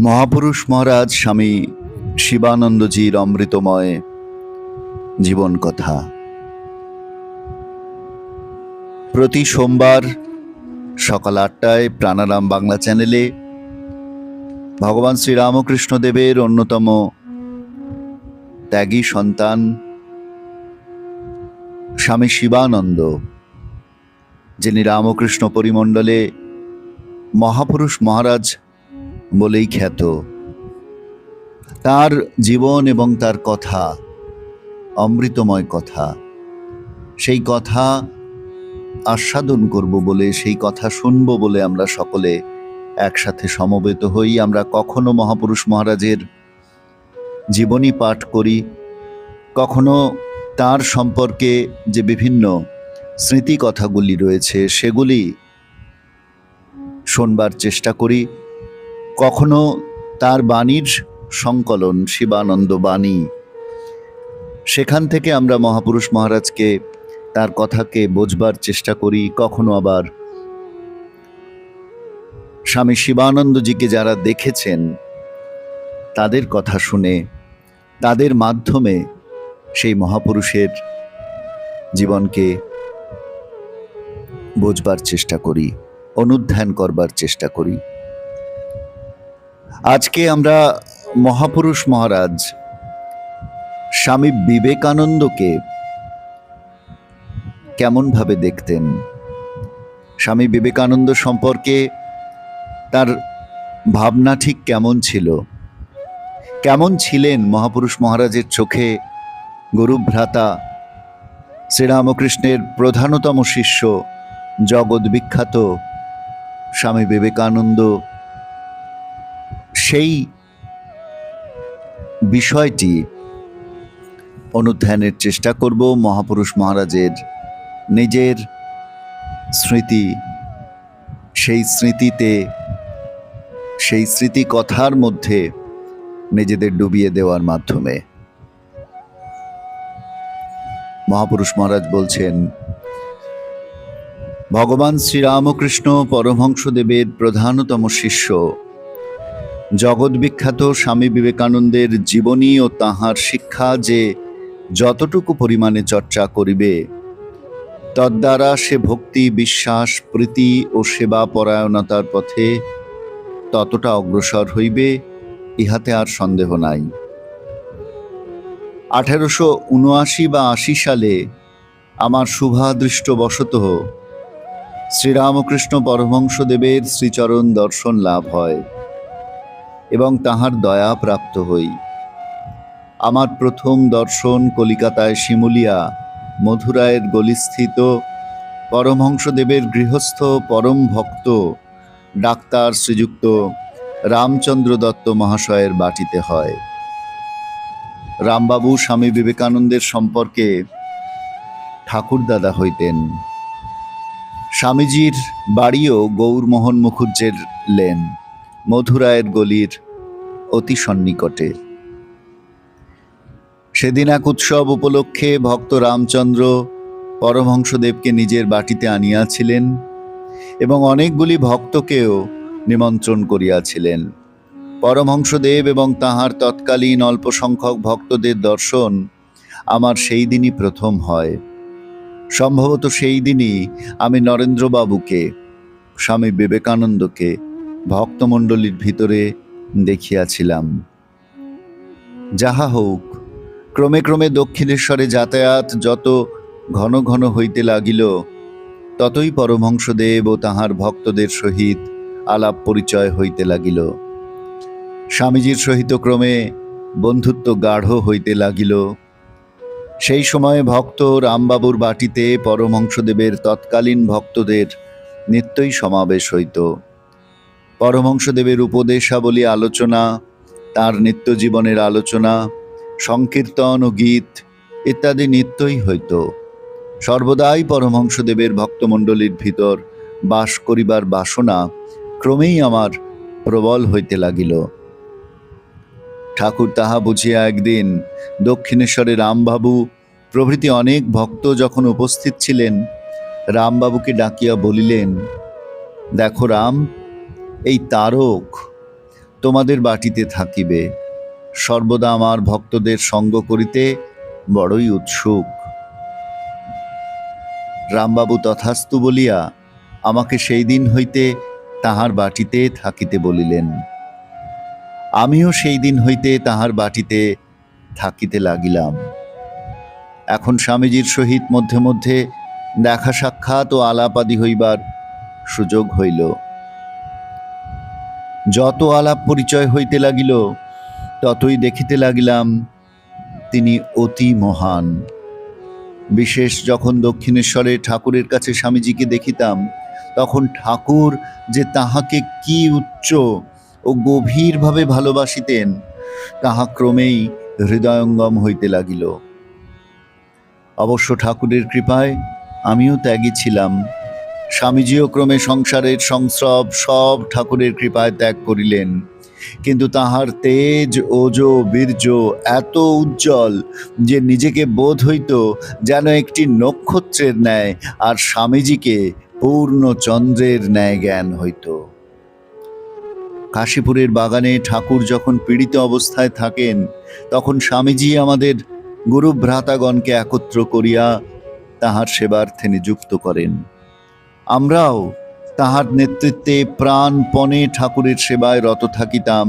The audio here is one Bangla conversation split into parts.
মহাপুরুষ মহারাজ স্বামী শিবানন্দজির অমৃতময় জীবন কথা প্রতি সোমবার সকাল ৮টায় প্রাণারাম বাংলা চ্যানেলে ভগবান শ্রীরামকৃষ্ণদেবের অন্যতম ত্যাগী সন্তান স্বামী শিবানন্দ, যিনি রামকৃষ্ণ পরিমণ্ডলে মহাপুরুষ মহারাজ বলেই খ্যাত, তার জীবন এবং তার কথা অমৃতময় কথা, সেই কথা আস্বাদন করব বলে, সেই কথা শুনব বলে আমরা সকলে একসাথে সমবেত হই। আমরা কখনো মহাপুরুষ মহারাজের জীবনী পাঠ করি, কখনো তার সম্পর্কে যে বিভিন্ন স্মৃতি কথাগুলি রয়েছে সেগুলি শোনবার চেষ্টা করি, কখনো তার বাণীর সংকলন শিবানন্দ বাণী, সেখান থেকে আমরা মহাপুরুষ মহারাজকে, তার কথাকে বোঝবার চেষ্টা করি। কখনো আবার স্বামী শিবানন্দজিকে যারা দেখেছেন তাদের কথা শুনে, তাদের মাধ্যমে সেই মহাপুরুষের জীবনকে বোঝবার চেষ্টা করি, অনুধ্যান করবার চেষ্টা করি। আজকে আমরা মহাপুরুষ মহারাজ স্বামী বিবেকানন্দকে কেমনভাবে দেখতেন, স্বামী বিবেকানন্দ সম্পর্কে তার ভাবনা ঠিক কেমন ছিল, কেমন ছিলেন মহাপুরুষ মহারাজের চোখে গুরুভ্রাতা, শ্রীরামকৃষ্ণের প্রধানতম শিষ্য, জগৎ বিখ্যাত স্বামী বিবেকানন্দ, সেই বিষয়টি অনুধ্যানের চেষ্টা করব। মহাপুরুষ মহারাজের নিজের স্মৃতি, সেই স্মৃতিতে, সেই স্মৃতি কথার মধ্যে নিজেদের ডুবিয়ে দেওয়ার মাধ্যমে। মহাপুরুষ মহারাজ বলছেন, ভগবান শ্রীরামকৃষ্ণ পরমহংসদেবের প্রধানতম শিষ্য জগৎ বিখ্যাত স্বামী বিবেকানন্দের জীবনী ও তাঁহার শিক্ষা যে যতটুকু পরিমাণে চর্চা করিবে, তদ্বারা সে ভক্তি, বিশ্বাস, প্রীতি ও সেবা পরায়ণতার পথে ততটা অগ্রসর হইবে, ইহাতে আর সন্দেহ নাই। 1879 বা 80 সালে আমার শুভাদৃষ্টবশতঃ শ্রীরামকৃষ্ণ পরমহংসদেবের শ্রীচরণ দর্শন লাভ হয় এবং তাঁহার দয়া প্রাপ্ত হই। আমার প্রথম দর্শন কলিকাতায় শিমুলিয়া মধুরায়ের গলিস্থিত পরমহংসদেবের গৃহস্থ পরম ভক্ত ডাক্তার শ্রীযুক্ত রামচন্দ্র দত্ত মহাশয়ের বাটিতে হয়। রামবাবু স্বামী বিবেকানন্দের সম্পর্কে ঠাকুরদাদা হইতেন। স্বামীজির বাড়িও গৌরমোহন মুখুজ্জের লেন, মধুরায়ের গলির অতি সন্নিকটে। সেদিন এক উৎসব উপলক্ষে ভক্ত রামচন্দ্র পরমহংসদেবকে নিজের বাটিতে আনিয়াছিলেন এবং অনেকগুলি ভক্তকেও নিমন্ত্রণ করিয়াছিলেন। পরমহংসদেব এবং তাঁহার তৎকালীন অল্প সংখ্যক ভক্তদের দর্শন আমার সেই দিনই প্রথম হয়। সম্ভবত সেই দিনই আমি নরেন্দ্রবাবুকে, স্বামী বিবেকানন্দকে ভক্তমণ্ডলীর ভিতরে দেখিয়াছিলাম। যাহা হোক, ক্রমে ক্রমে দক্ষিণেশ্বরে যাতায়াত যত ঘন ঘন হইতে লাগিল, ততই পরমহংসদেব ও তাঁহার ভক্তদের সহিত আলাপ পরিচয় হইতে লাগিল। স্বামীজির সহিত ক্রমে বন্ধুত্ব গাঢ় হইতে লাগিল। সেই সময়ে ভক্ত রামবাবুর বাটিতে পরমহংসদেবের তৎকালীন ভক্তদের নিত্যই সমাবেশ হইত। পরমহংসদেবের উপদেশাবলী আলোচনা, তাঁর নিত্য জীবনের আলোচনা, সংকীর্তন ও গীত ইত্যাদি নিত্যই হইত। সর্বদাই পরমহংসদেবের ভক্তমণ্ডলীর ভিতর বাস করিবার বাসনা ক্রমেই আমার প্রবল হইতে লাগিল। ঠাকুর তাহা বুঝিয়া একদিন দক্ষিণেশ্বরে রামবাবু প্রভৃতি অনেক ভক্ত যখন উপস্থিত ছিলেন, রামবাবুকে ডাকিয়া বলিলেন, দেখো রাম, এই তারক তোমাদের বাটিতে থাকিবে, সর্বদা আমার ভক্তদের সঙ্গ করিতে বড়ই উৎসুক। রামবাবু তথাস্তু বলিয়া আমাকে সেই দিন হইতে তাহার বাটিতে থাকিতে বলিলেন। আমিও সেই দিন হইতে তাহার বাটিতে থাকিতে লাগিলাম। এখন স্বামীজির সহিত মধ্যে মধ্যে দেখা সাক্ষাৎ ও আলাপাদি হইবার সুযোগ হইল। যত আলাপ পরিচয় হইতে লাগিল, ততই দেখিতে লাগিলাম তিনি অতি মহান। বিশেষ যখন দক্ষিণেশ্বরে ঠাকুরের কাছে স্বামীজিকে দেখিতাম, তখন ঠাকুর যে তাহাকে কি উচ্চ ও গভীরভাবে ভালোবাসিতেন, তাহা ক্রমেই হৃদয়ঙ্গম হইতে লাগিল। অবশ্য ঠাকুরের কৃপায় আমিও ত্যাগী ছিলাম। স্বামীজিও ক্রমে সংসারের সংস্রব সব ঠাকুরের কৃপায় ত্যাগ করিলেন, কিন্তু তাহার তেজ ওজ বীর্য এত উজ্জ্বল যে নিজেকে বোধ হইত যেন একটি নক্ষত্রের ন্যায়, আর স্বামীজিকে পূর্ণ চন্দ্রের ন্যায় জ্ঞান হইত। কাশীপুরের বাগানে ঠাকুর যখন পীড়িত অবস্থায় থাকেন, তখন স্বামীজি আমাদের গুরু ভ্রাতাগণকে একত্র করিয়া তাহার সেবার্থে নিযুক্ত করেন। আমরাও তাহার নেতৃত্বে প্রাণপণে ঠাকুরের সেবায় রত থাকিতাম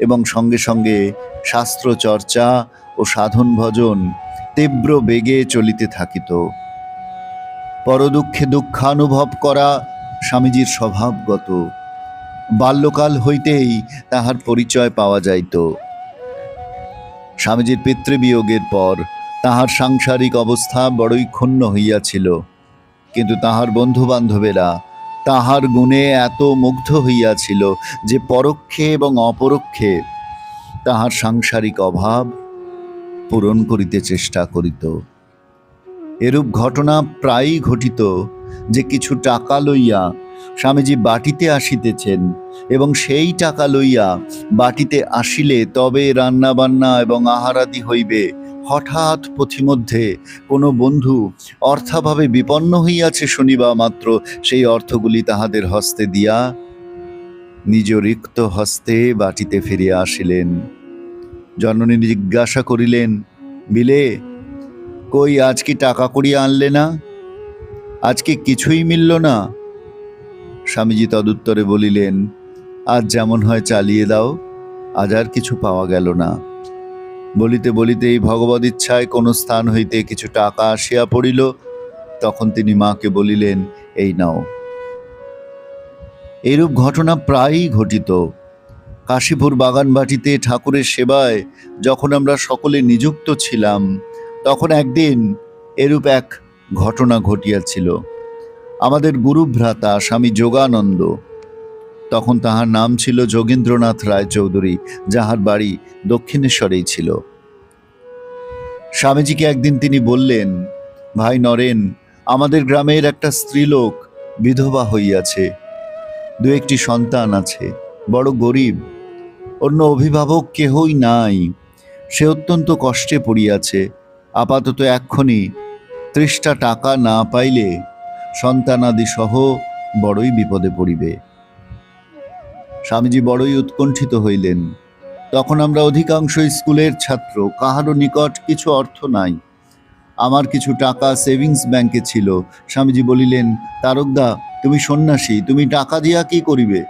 এবং সঙ্গে সঙ্গে শাস্ত্র চর্চা ও সাধন ভজন তীব্র বেগে চলিতে থাকিত। পরদুঃখে দুঃখানুভব করা স্বামীজির স্বভাবগত। বাল্যকাল হইতেই তাহার পরিচয় পাওয়া যাইত। স্বামীজির পিতৃবিয়োগের পর তাহার সাংসারিক অবস্থা বড়ই ক্ষুণ্ণ হইয়াছিল, কিন্তু তাহার বন্ধু বান্ধবেরা তাহার গুণে এত মুগ্ধ হইয়াছিল যে পরোক্ষে এবং অপরোক্ষে তাহার সাংসারিক অভাব পূরণ করিতে চেষ্টা করিত। এরূপ ঘটনা প্রায়ই ঘটিত যে কিছু টাকা লইয়া স্বামীজি বাটিতে আসিতেছেন এবং সেই টাকা লইয়া বাটিতে আসিলে তবে রান্না বান্না এবং আহারাদি হইবে। হঠাৎ পথিমধ্যে কোনো বন্ধু অর্থাভাবে বিপন্ন হইয়াছে শুনিবা মাত্র সেই অর্থগুলি তাহাদের হস্তে দিয়া নিজ রিক্ত হস্তে বাটিতে ফিরিয়া আসিলেন। জননী জিজ্ঞাসা করিলেন, বিলে কই আজ কি টাকা করিয়া আনলে না? আজকে কিছুই মিলল না? স্বামীজি তদুত্তরে বলিলেন, আজ যেমন হয় চালিয়ে দাও, আজ আর কিছু পাওয়া গেল না। বলিতে বলিতেই ভগবদ ইচ্ছায় কোনো স্থান হইতে কিছু টাকা আসিয়া পড়িল। তখন তিনি মাকে বলিলেন, এই নাও। এরূপ ঘটনা প্রায়ই ঘটিত। কাশীপুর বাগানবাটিতে ঠাকুরের সেবায় যখন আমরা সকলে নিযুক্ত ছিলাম, তখন একদিন এরূপ এক ঘটনা ঘটিয়াছিল। আমাদের গুরুভ্রাতা স্বামী যোগানন্দ, তখন তাহার নাম ছিল যোগেন্দ্রনাথ রায়চৌধুরী, যাহার বাড়ি দক্ষিণেশ্বরেই ছিল। স্বামীজিকে একদিন তিনি বললেন, ভাই নরেন, আমাদের গ্রামের একটা স্ত্রীলোক বিধবা হইয়াছে, দু একটি সন্তান আছে, বড় গরিব, অন্য অভিভাবক কেহই নাই। সে অত্যন্ত কষ্টে পড়িয়াছে। আপাতত এক্ষণি 30টা টাকা না পাইলে সন্তানাদি সহ বড়ই বিপদে পড়িবে। স্বামীজি বড়ই উৎকণ্ঠিত হইলেন। তখন আমরা অধিকাংশ স্কুলের ছাত্র, কাহারও নিকট কিছু অর্থ নাই। আমার কিছু টাকা সেভিংস ব্যাংকে ছিল। স্বামীজি বলিলেন, তারকদা, তুমি সন্ন্যাসী, তুমি টাকা দিয়া কি করিবে?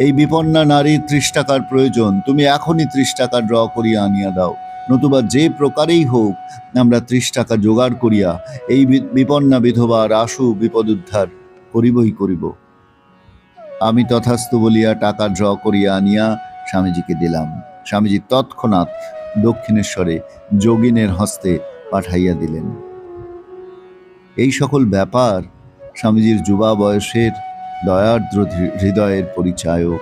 এই বিপন্না নারীর 30 টাকার প্রয়োজন, তুমি এখনই 30 টাকা ড্র করিয়া আনিয়া দাও, নতুবা যে প্রকারেই হোক আমরা 30 টাকা জোগাড় করিয়া এই বিপন্না বিধবার আশু বিপদ উদ্ধার করিবই করিব। আমি তথাস্তু বলিয়া টাকা ড্র করিয়া আনিয়া স্বামীজিকে দিলাম। স্বামীজি তৎক্ষণাৎ দক্ষিণেশ্বরে যোগিনের হস্তে পাঠাইয়া দিলেন। এই সকল ব্যাপার স্বামীজির যুবা বয়সের দয়ার্দ্র হৃদয়ের পরিচায়ক।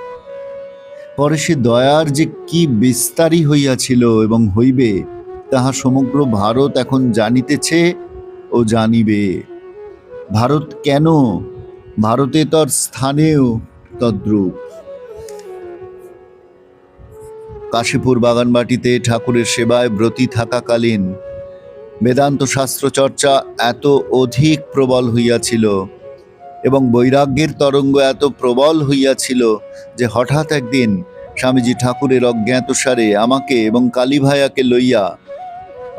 পরে সে দয়ার যে কি বিস্তারী হইয়াছিল এবং হইবে, তাহা সমগ্র ভারত এখন জানিতেছে ও জানিবে। ভারত কেন, ভারতে তর স্থানেও তদ্রূপ। কাশীপুর বাগানবাটিতে ঠাকুরের সেবায় ব্রতী থাকাকালীন বেদান্ত শাস্ত্র চর্চা এত অধিক প্রবল হইয়াছিল এবং বৈরাগ্যের তরঙ্গ এত প্রবল হইয়াছিল যে হঠাৎ একদিন স্বামীজি ঠাকুরের অজ্ঞাতসারে আমাকে এবং কালীভায়াকে লইয়া,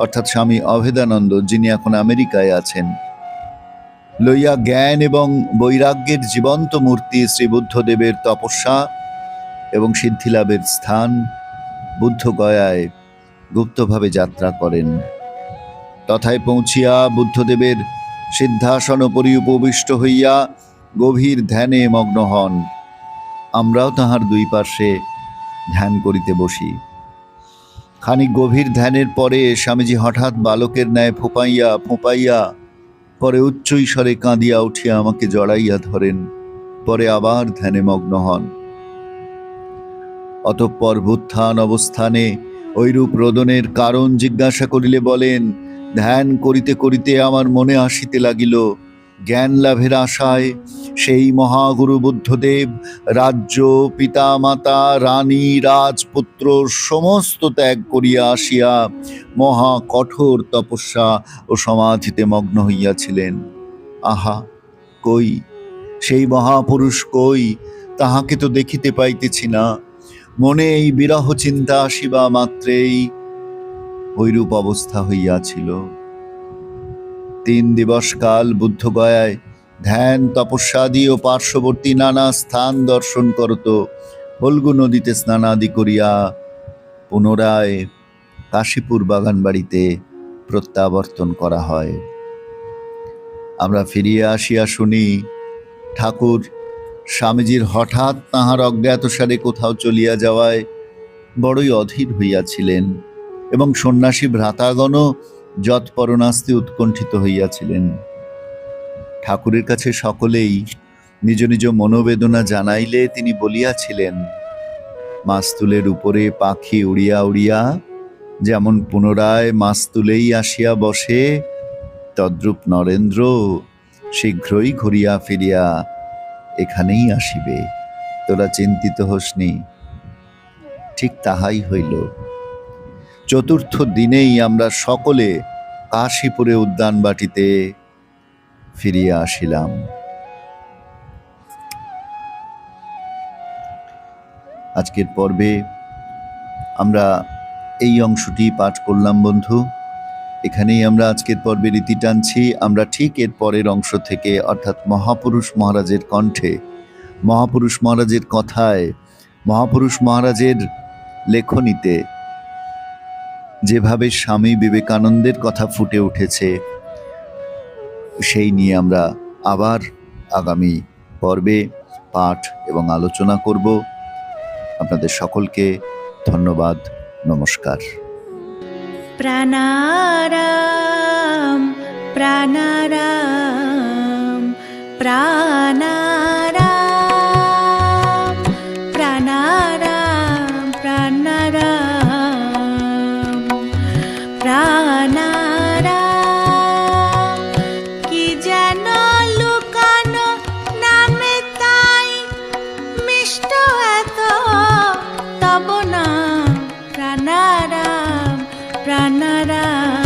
অর্থাৎ স্বামী অভেদানন্দ যিনি এখন আমেরিকায় আছেন, লইয়া জ্ঞান এবং বৈরাগ্যের জীবন্ত মূর্তি শ্রী বুদ্ধদেবের তপস্যা এবং সিদ্ধিলাভের স্থান বুদ্ধগয়ায় গুপ্তভাবে যাত্রা করেন। তথায় পৌঁছিয়া বুদ্ধদেবের সিদ্ধাসন উপরি উপবিষ্ট হইয়া গভীর ধ্যানে মগ্ন হন। আমরাও তাহার দুই পার্শ্বে ধ্যান করিতে বসি। খানিক গভীর ধ্যানের পরে স্বামীজি হঠাৎ বালকের ন্যায় ফোঁপাইয়া পরে উচ্চ স্বরে কাঁদিয়া উঠিয়া আমাকে জড়াইয়া ধরেন, পরে আবার ধ্যানে মগ্ন হন। অতঃপর ভূত্থান অবস্থানে ঐরূপ রোদনের কারণ জিজ্ঞাসা করিলে বলেন, ধ্যান করিতে করিতে আমার মনে আসিতে লাগিল জ্ঞান লাভের আশায় সেই মহাগুরু বুদ্ধদেব রাজ্য, পিতা মাতা, রানী, রাজপুত্র সমস্ত ত্যাগ করিয়া আসিয়া মহা কঠোর তপস্যা ও সমাধিতে মগ্ন হইয়াছিলেন। আহা, কই সেই মহাপুরুষ, কই তাহাকে তো দেখিতে পাইতেছি না। মনে এই বিরহ চিন্তা আসিবা মাত্রেই ঐরূপ অবস্থা হইয়াছিল। 3 দিবস কাল বুদ্ধগয়ায় ধ্যান, তপস্যাদি ও পার্শ্ববর্তী নানা স্থান দর্শন করত। ফল্গু নদীতে স্নানাদি করিয়া পুনরায় কাশীপুর বাগানবাড়িতে প্রত্যাবর্তন করা হয়। আমরা ফিরিয়া আসিয়া শুনি ঠাকুর স্বামীজির হঠাৎ তাহার অজ্ঞাতসারে কোথাও চলিয়া যাওয়ায় বড়ই অধীর হইয়াছিলেন এবং সন্ন্যাসী ভ্রাতাগণও যৎপরণাস্তে উৎকণ্ঠিত হইয়াছিলেন। ঠাকুরের কাছে সকলেই নিজ নিজ মনোবেদনা জানাইলে তিনি বলিয়াছিলেন, মাস্তুলের উপরে পাখি উড়িয়া উড়িয়া যেমন পুনরায় মাস্তুলেই আসিয়া বসে, তদ্রূপ নরেন্দ্র শীঘ্রই ঘুরিয়া ফিরিয়া এখানেই আসিবে, তোরা চিন্তিত হোসনি। ঠিক তাহাই হইল। 4র্থ দিনেই আমরা সকলে কাশীপুরে উদ্যানবাটিতে ফিরিয়া আসিলাম। আজকের পর্বে আমরা এই অংশটি পাঠ করলাম বন্ধু। এখানেই আমরা আজকের পর্বে রীতি টানছি। আমরা ঠিক এর পরের অংশ থেকে, অর্থাৎ মহাপুরুষ মহারাজের কণ্ঠে, মহাপুরুষ মহারাজের কথায়, মহাপুরুষ মহারাজের লেখনীতে যেভাবে স্বামী বিবেকানন্দের কথা ফুটে উঠেছে, সেই নিয়ে আমরা আবার আগামী পর্বে পাঠ এবং আলোচনা করব। আপনাদের সকলকে ধন্যবাদ, নমস্কার। প্রাণারাম প্রাণারাম প্রাণারাম প্রাণারাম প্রাণারাম প্রাণারাম। কি যেন লুকানো নামে তাই মিষ্ট এত তব নাম প্রাণারাম প্রাণারাম।